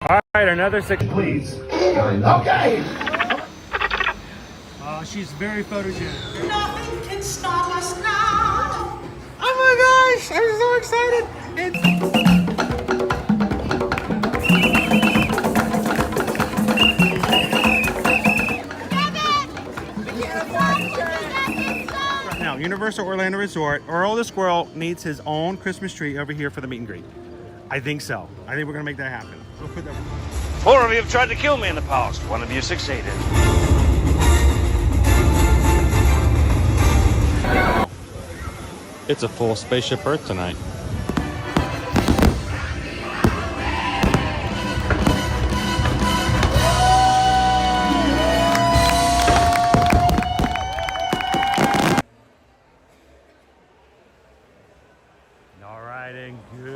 All right, another 6. Please. Okay. She's very photogenic. Nothing can stop us now. Oh my gosh, I'm so excited. Right now, Universal Orlando Resort, Earl the Squirrel needs his own Christmas tree over here for the meet and greet. I think so. I think we're gonna make that happen. We'll put that. 4 of you have tried to kill me in the past. 1 of you succeeded. It's a full spaceship Earth tonight. All right, and good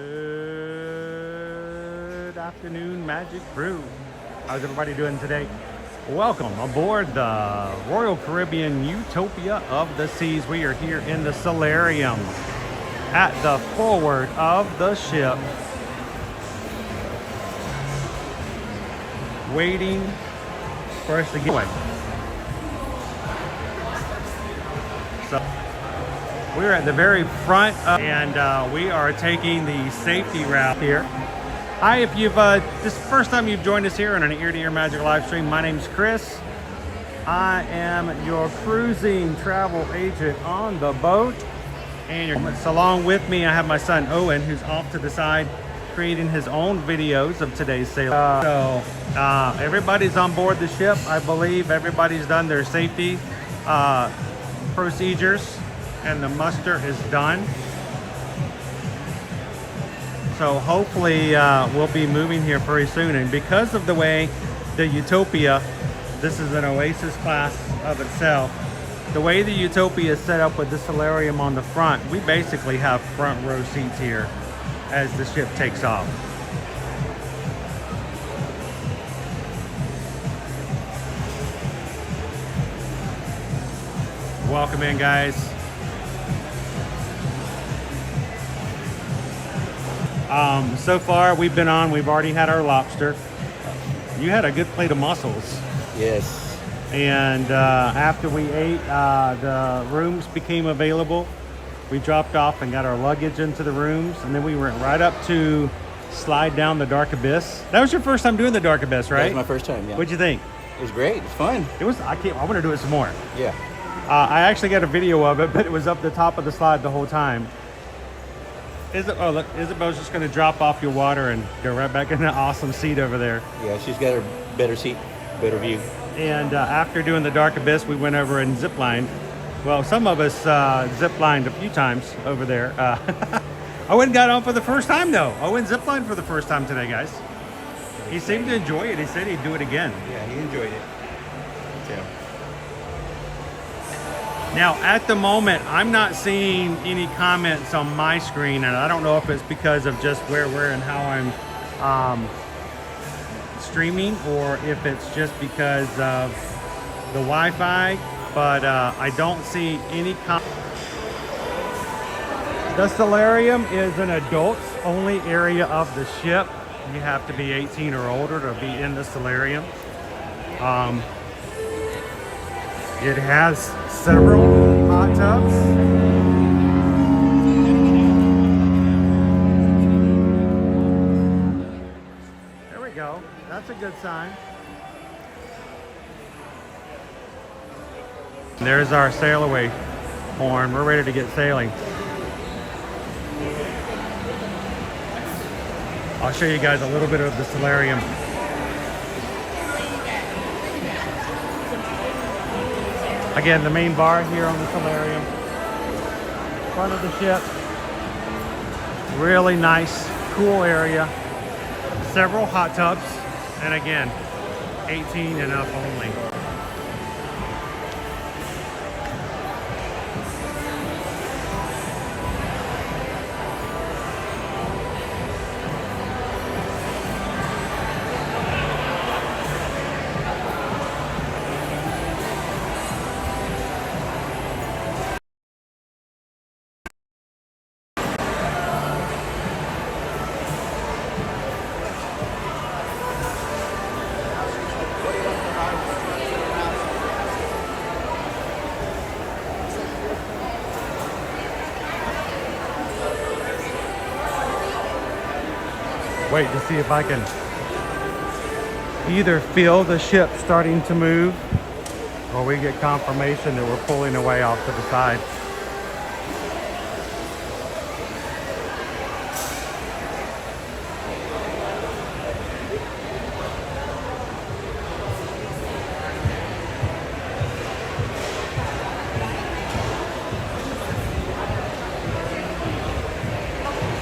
afternoon, Magic Crew. How's everybody doing today? Welcome aboard the Royal Caribbean Utopia of the Seas. We are here in the solarium at the forward of the ship, waiting for us to get away. So we're at the very front and we are taking the safety route here. Hi, if you've this is the first time you've joined us here on an ear-to-ear magic live stream, my name's Chris. I am your cruising travel agent on the boat, and along with me I have my son Owen, who's off to the side creating his own videos of today's sail. Everybody's on board the ship. I believe everybody's done their safety procedures and the muster is done. So hopefully we'll be moving here very soon. And because of the way the Utopia, this is an Oasis class of itself, the way the Utopia is set up with the solarium on the front, we basically have front row seats here as the ship takes off. Welcome in, guys. So far we've already had our lobster. You had a good plate of mussels. Yes. And after we ate, the rooms became available. We dropped off and got our luggage into the rooms, and then we went right up to slide down the Dark Abyss. That was your first time doing the Dark Abyss, right? That was my first time, yeah. What'd you think? It was great. It was fun. It was. I want to do it some more. Yeah. I actually got a video of it, but it was up the top of the slide the whole time. Oh, look, Isabel's just going to drop off your water and go right back in that awesome seat over there. Yeah, she's got her better seat, better view. And after doing the Dark Abyss, we went over and ziplined. Well, some of us ziplined a few times over there. Owen got on for the first time, though. Owen ziplined for the first time today, guys. He seemed to enjoy it. He said he'd do it again. Yeah, he enjoyed it. Yeah. Now, at the moment, I'm not seeing any comments on my screen, and I don't know if it's because of just where we're and how I'm streaming, or if it's just because of the Wi-Fi, but I don't see any comments. The solarium is an adults-only area of the ship. You have to be 18 or older to be in the solarium. It has several hot tubs. There we go. That's a good sign. There's our sail away horn. We're ready to get sailing. I'll show you guys a little bit of the solarium. Again, the main bar here on the solarium. Front of the ship. Really nice, cool area. Several hot tubs. And again, 18 and up only. Wait to see if I can either feel the ship starting to move or we get confirmation that we're pulling away off to the side.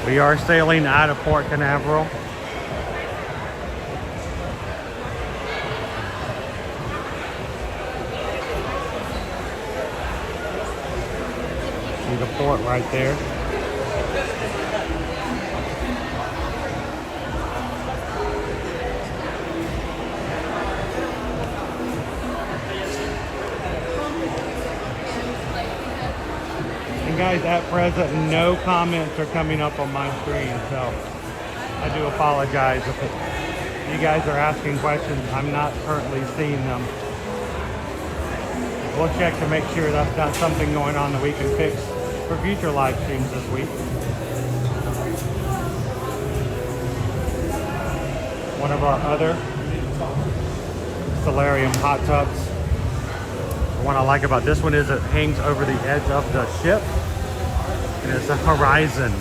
We are sailing out of Port Canaveral. See the port right there. And guys, at present, no comments are coming up on my screen, so I do apologize if you guys are asking questions. I'm not currently seeing them. We'll check to make sure that's not something going on that we can fix for future live streams this week. One of our other solarium hot tubs. What I like about this one is it hangs over the edge of the ship. And it's a horizon.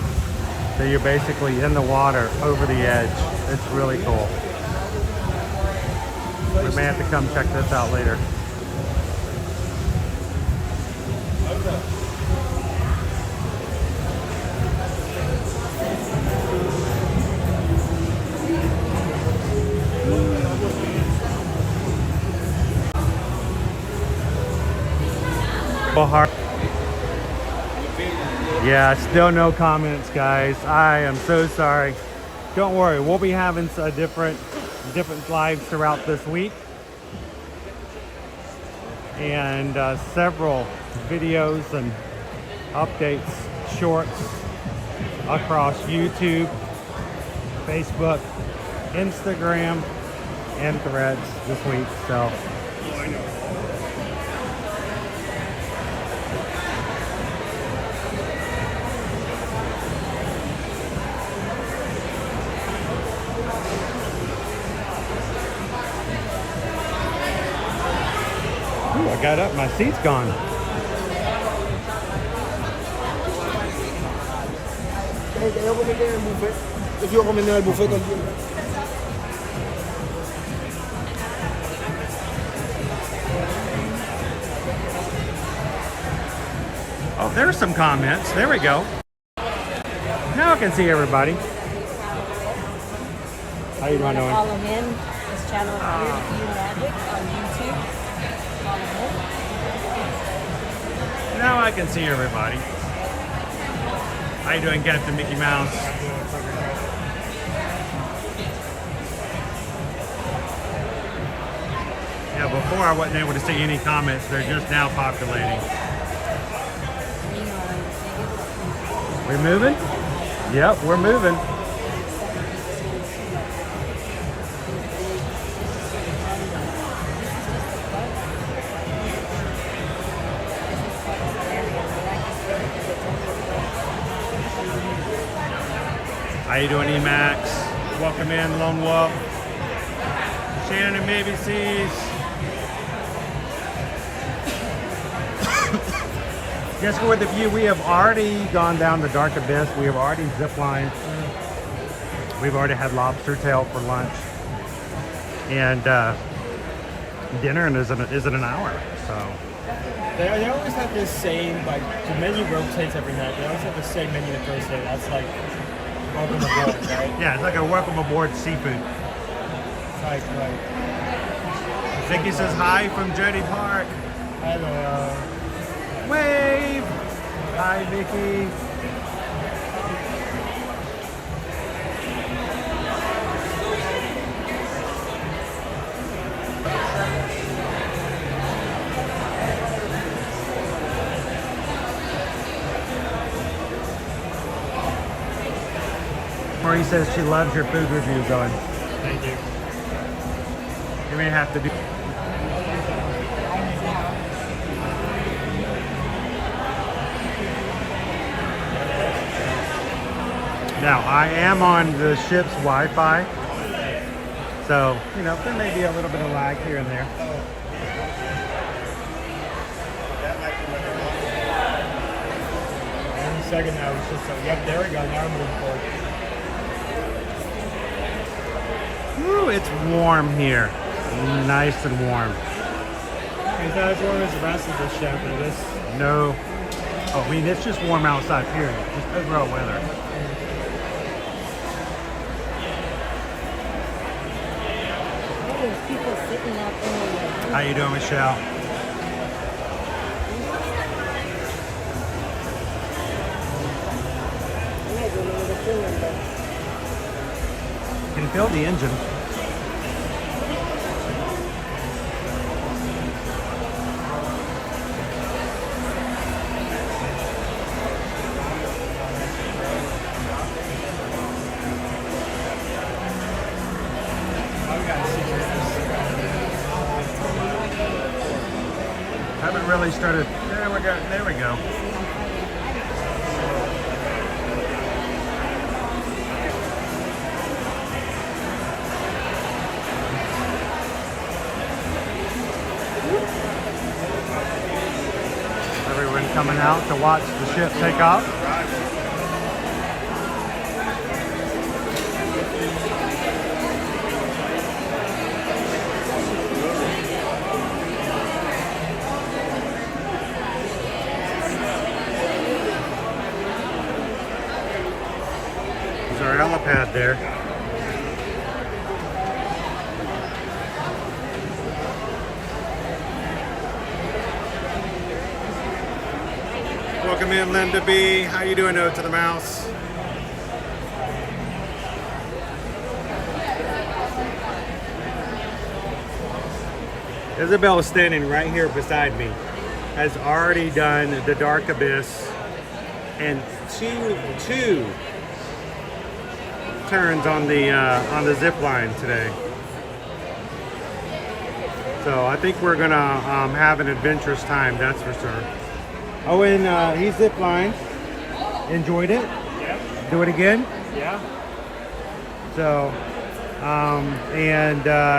So you're basically in the water over the edge. It's really cool. We may have to come check this out later. Bahar. Yeah, still no comments, guys. I am so sorry. Don't worry, we'll be having a different lives throughout this week, and several videos and updates, shorts across YouTube, Facebook, Instagram, and Threads this week. So. Ooh, I got up, my seat's gone. Oh, there's some comments. There we go. Now I can see everybody. How you doing, Owen? Follow him, his channel is Weird Magic on YouTube. Now I can see everybody. How you doing, Captain Mickey Mouse? Yeah, before I wasn't able to see any comments. They're just now populating. We moving? Yep, we're moving. How you doing, Emax? Welcome in, Lone Wolf. Shannon and Maybe Seas. Just with the view, we have already gone down the dark abyss. We have already ziplined. We've already had lobster tail for lunch. And dinner is in an hour, so. They always have this saying, like, the menu rotates every night. They always have the same menu the first day. That's like, welcome aboard, right? Yeah, it's like a welcome aboard seafood. Right. Vicky says hi from Jody Park. Hello. Wave! Hi, Vicky. Marie says she loves your food reviews, Owen. Thank you. You may have to do. Now, I am on the ship's Wi-Fi, so, you know, there may be a little bit of lag here and there. Any second now, it's just like, yep, there we go. Now we're moving forward. Ooh, it's warm here. Nice and warm. Is that as warm as the rest of the ship? Or this? No. Oh, I mean, it's just warm outside, period. Just overall weather. Oh, there's people sitting out there. How you doing, Michelle? Can you feel the engine? Haven't really started. There we go. There we go. Everyone coming out to watch the ship take off. There's our helipad there. Welcome in, Linda B. How you doing, O to the Mouse? Isabel is standing right here beside me. Has already done the Dark Abyss and two turns on the zip line today. So I think we're gonna have an adventurous time, that's for sure. Oh, and he zip lined. Enjoyed it. Yep. Do it again. Yeah. So,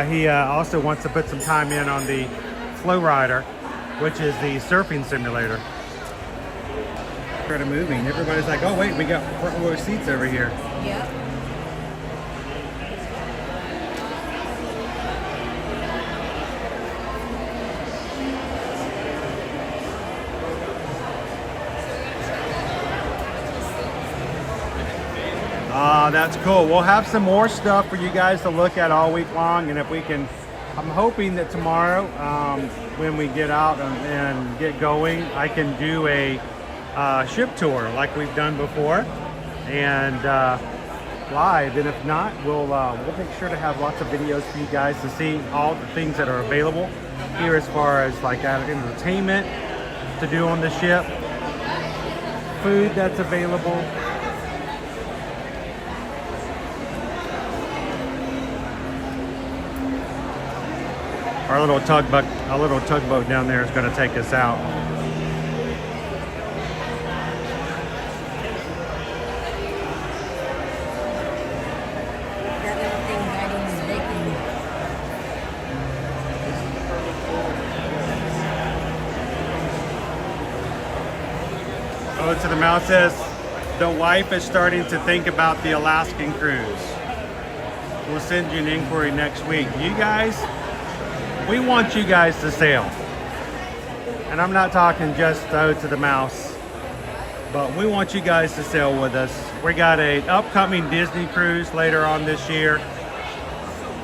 he also wants to put some time in on the Flow Rider, which is the surfing simulator. Started moving. Everybody's like, "Oh wait, we got front row seats over here." Yep. That's cool. We'll have some more stuff for you guys to look at all week long, and if we can, I'm hoping that tomorrow, when we get out and get going, I can do a ship tour like we've done before, and live. And if not, we'll make sure to have lots of videos for you guys to see all the things that are available here, as far as like entertainment to do on the ship, food that's available. Our little tugboat down there is going to take us out. That little thing riding the bacon. Oh, to the Mouse says, the wife is starting to think about the Alaskan cruise. We'll send you an inquiry next week. You guys, we want you guys to sail. And I'm not talking just O to the Mouse, but we want you guys to sail with us. We got an upcoming Disney cruise later on this year.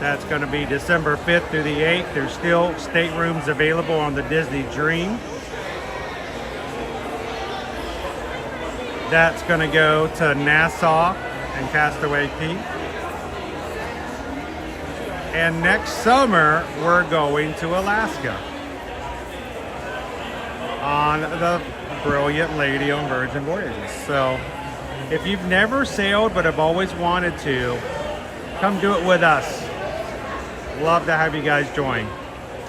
That's going to be December 5th through the 8th. There's still staterooms available on the Disney Dream. That's going to go to Nassau and Castaway Cay. And next summer, we're going to Alaska on the Brilliant Lady on Virgin Voyages. So if you've never sailed but have always wanted to, come do it with us. Love to have you guys join.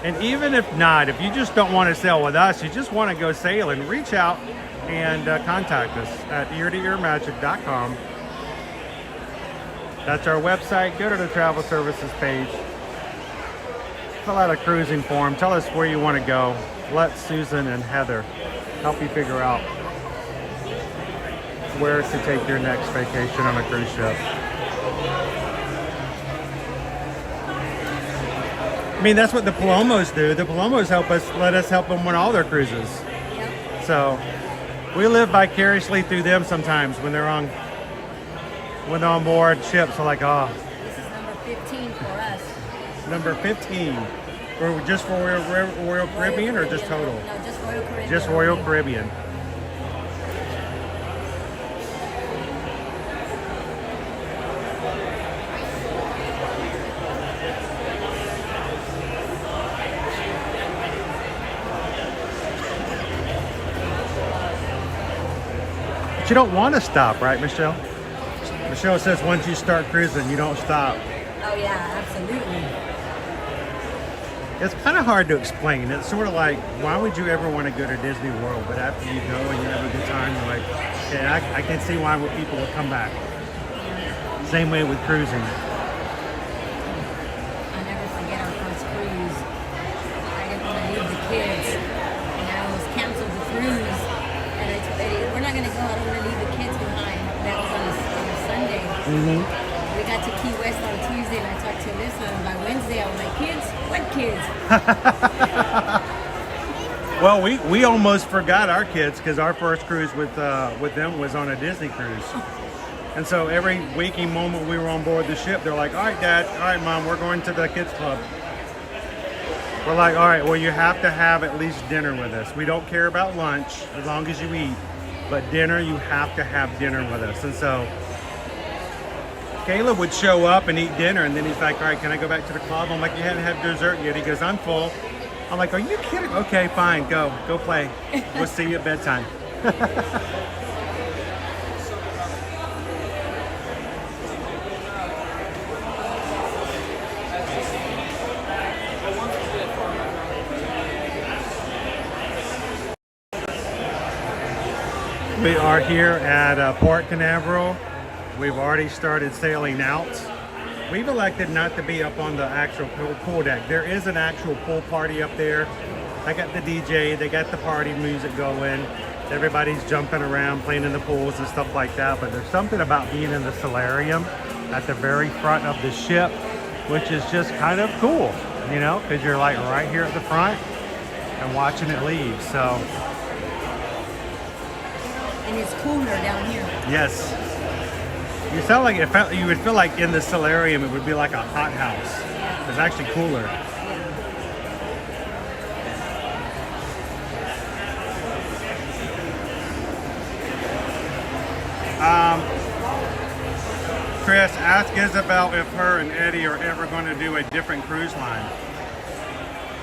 And even if not, if you just don't want to sail with us, you just want to go sailing, reach out and contact us at eartoearmagic.com. That's our website. Go to the travel services page. Fill out a cruising form. Tell us where you want to go. Let Susan and Heather help you figure out where to take your next vacation on a cruise ship. I mean, that's what the Palomos do. The Palomos let us help them on all their cruises. Yep. So we live vicariously through them sometimes when they're on board ships. We're like, oh, This is number 15 for us. number 15. Or just for Royal Caribbean or just total? No, just Royal Caribbean. Just Royal Caribbean. But you don't want to stop, right, Michelle? Michelle says once you start cruising, you don't stop. Oh yeah, absolutely. It's kind of hard to explain. It's sort of like, why would you ever want to go to Disney World? But after you go and you have a good time, you're like, okay, I can see why people will come back. Same way with cruising. I'll never forget our first cruise. I didn't want to leave the kids. And I was canceled the cruise. And I told Eddie, we're not going to go. I don't want to leave the kids behind. That was on a Sunday. Mm-hmm. We got to Key West on Tuesday, and I talked to Alyssa, and by Wednesday, I was like, kids? What kids? Well, we almost forgot our kids because our first cruise with them was on a Disney cruise. And so every waking moment we were on board the ship, they're like, all right, Dad, all right, Mom, we're going to the kids club. We're like, all right, well, you have to have at least dinner with us. We don't care about lunch as long as you eat, but dinner, you have to have dinner with us. And so Caleb would show up and eat dinner, and then he's like, all right, can I go back to the club? I'm like, you haven't had dessert yet. He goes, I'm full. I'm like, are you kidding? Okay, fine, go play. We'll see you at bedtime. We are here at Port Canaveral. We've already started sailing out. We've elected not to be up on the actual pool deck. There is an actual pool party up there. They got the DJ, they got the party music going. Everybody's jumping around, playing in the pools and stuff like that. But there's something about being in the solarium at the very front of the ship, which is just kind of cool, you know, because you're like right here at the front and watching it leave. So, And it's cooler down here. yes. You sound like you would feel like in the solarium it would be like a hot house. It's actually cooler. Chris, ask Isabel if her and Eddie are ever going to do a different cruise line.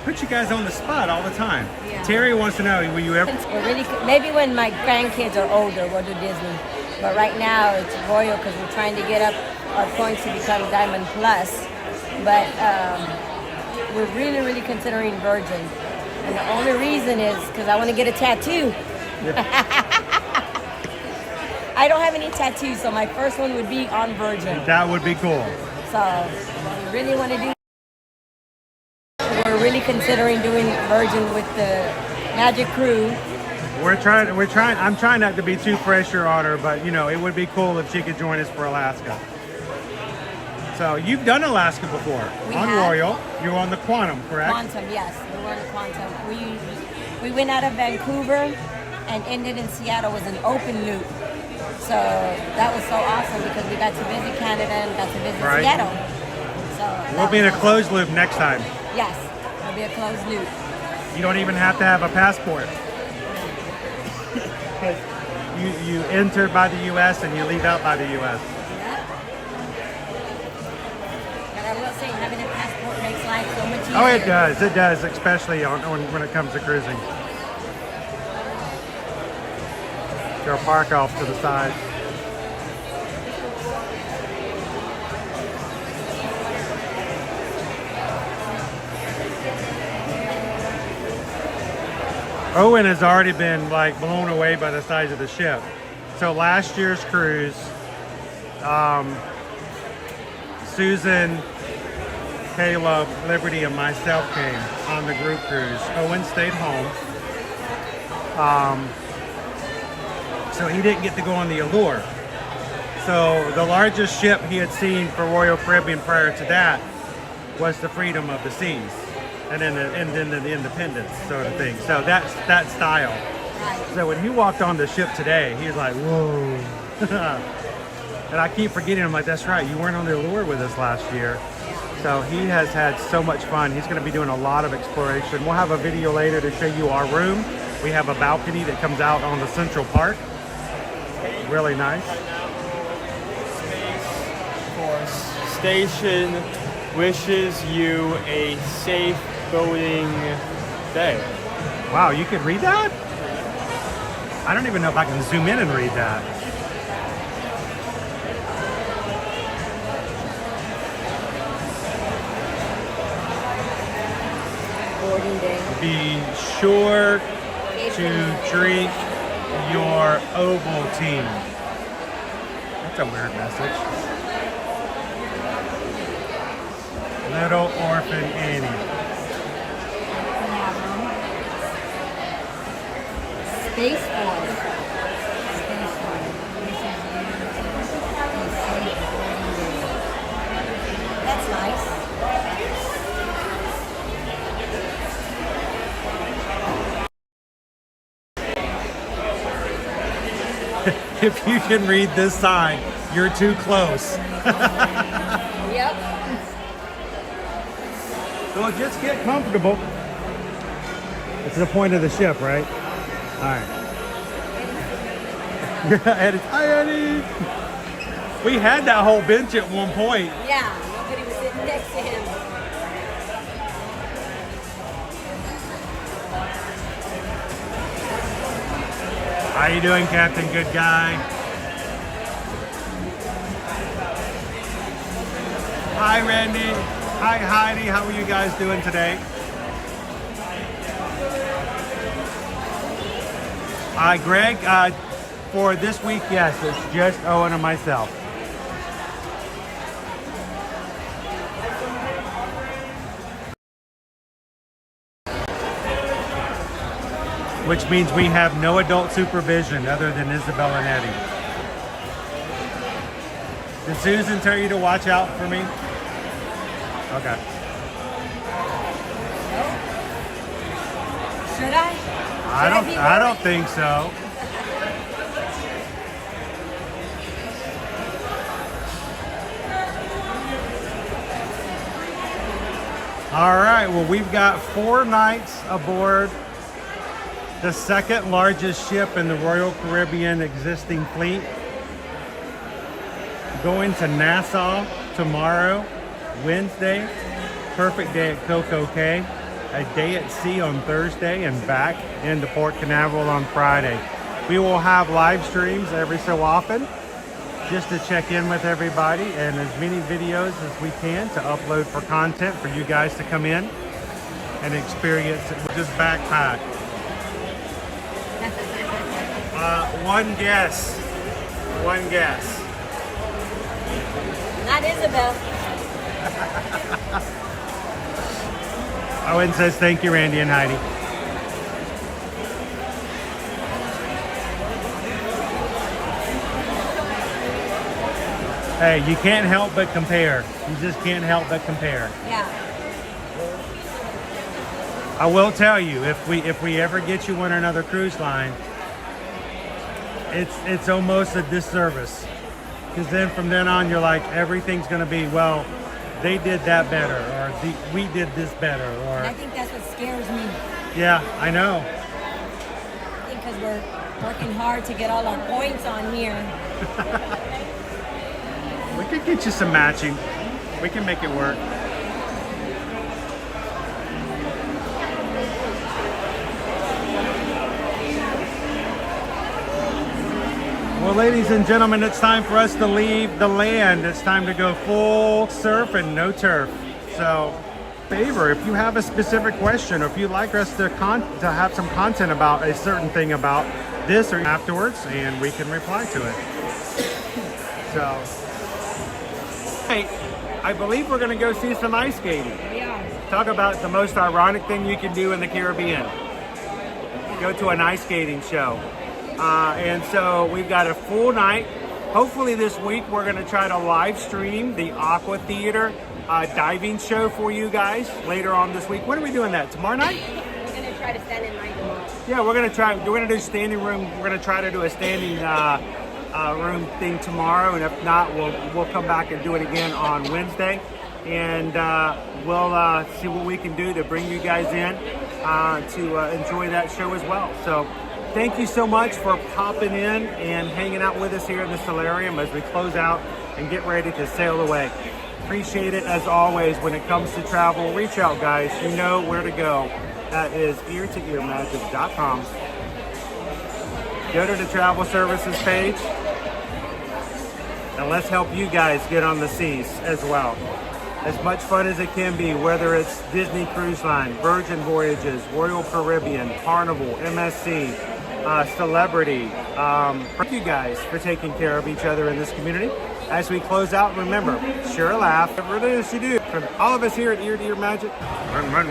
Put you guys on the spot all the time. Yeah. Terry wants to know, will you ever? We're really, maybe when my grandkids are older, we'll do Disney. But right now, it's Royal because we're trying to get up our points to become Diamond Plus. But we're really, really considering Virgin. And the only reason is because I want to get a tattoo. I don't have any tattoos, so my first one would be on Virgin. That would be cool. So we really want to do. We're really considering doing Virgin with the Magic Crew. I'm trying not to be too pressure on her, but you know, it would be cool if she could join us for Alaska. So you've done Alaska before. We on have. Royal. You were on the Quantum, correct? Quantum, yes. We were on the Quantum. We went out of Vancouver and ended in Seattle. It was an open loop. So that was so awesome because we got to visit Canada and got to visit Seattle. So we'll be in a closed loop next time. Yes, it'll be a closed loop. You don't even have to have a passport. You enter by the U.S. and you leave out by the U.S. Yeah. But I will say, having a passport makes life so much easier. Oh, it does. It does, especially when it comes to cruising. Go park off to the side. Owen has already been like blown away by the size of the ship. So last year's cruise, Susan, Caleb, Liberty, and myself came on the group cruise. Owen stayed home. So he didn't get to go on the Allure. So the largest ship he had seen for Royal Caribbean prior to that was the Freedom of the Seas, and then the Independence sort of thing. So that's that style. So when he walked on the ship today, he was like, whoa. And I keep forgetting, I'm like, that's right, you weren't on the Allure with us last year. So he has had so much fun. He's going to be doing a lot of exploration. We'll have a video later to show you our room. We have a balcony that comes out on the Central Park. Really nice. Space Force Station wishes you a safe boating day. Wow, you could read that? I don't even know if I can zoom in and read that. Boarding day. Be sure to drink your Ovaltine. That's a weird message. Little Orphan Annie. Space Force. Space Force. That's nice. If you can read this sign, you're too close. Yep. So just get comfortable. It's the point of the ship, right? All right. Eddie. Hi, Eddie. We had that whole bench at one point. Yeah, nobody was sitting next to him. How you doing, Captain Good Guy? Hi, Randy. Hi, Heidi. How are you guys doing today? Greg, for this week, yes, it's just Owen and myself. Which means we have no adult supervision other than Isabel and Eddie. Did Susan tell you to watch out for me? Okay. Should I? I don't think so. All right, well, we've got 4 nights aboard the second largest ship in the Royal Caribbean existing fleet. Going to Nassau tomorrow, Wednesday. Perfect day at Coco Cay. A day at sea on Thursday and back into Port Canaveral on Friday. We will have live streams every so often just to check in with everybody, and as many videos as we can to upload for content for you guys to come in and experience it with just backpack. One guess. Not Isabel. Owen says thank you, Randy and Heidi. Hey, you can't help but compare. You just can't help but compare. Yeah. I will tell you, if we ever get you on another cruise line, it's almost a disservice. Because then from then on, you're like, everything's going to be, well, they did that better, or we did this better, or... And I think that's what scares me. Yeah, I know. I think because we're working hard to get all our points on here. We could get you some matching. We can make it work. Well, ladies and gentlemen, it's time for us to leave the land. It's time to go full surf and no turf. So, favor, if you have a specific question, or if you'd like us to have some content about a certain thing about this or afterwards, and we can reply to it. So, hey, I believe we're going to go see some ice skating. Yeah. Talk about the most ironic thing you can do in the Caribbean. Go to an ice skating show. And so we've got a full night. Hopefully this week we're going to try to live stream the Aqua Theater diving show for you guys later on this week. When are we doing that? Tomorrow night? We're going to try to stand in line tomorrow. Yeah, we're going to do standing room. We're going to try to do a standing room thing tomorrow, and if not, we'll come back and do it again on Wednesday, and we'll see what we can do to bring you guys in to enjoy that show as well. So thank you so much for popping in and hanging out with us here in the solarium as we close out and get ready to sail away. Appreciate it as always. When it comes to travel, reach out, guys. You know where to go. That is eartoearmagic.com. Go to the travel services page and let's help you guys get on the seas as well. As much fun as it can be, whether it's Disney Cruise Line, Virgin Voyages, Royal Caribbean, Carnival, MSC, Celebrity. Thank you guys for taking care of each other in this community. As we close out, remember, share a laugh. Whatever it is you do, from all of us here at Ear to Ear Magic, run, run.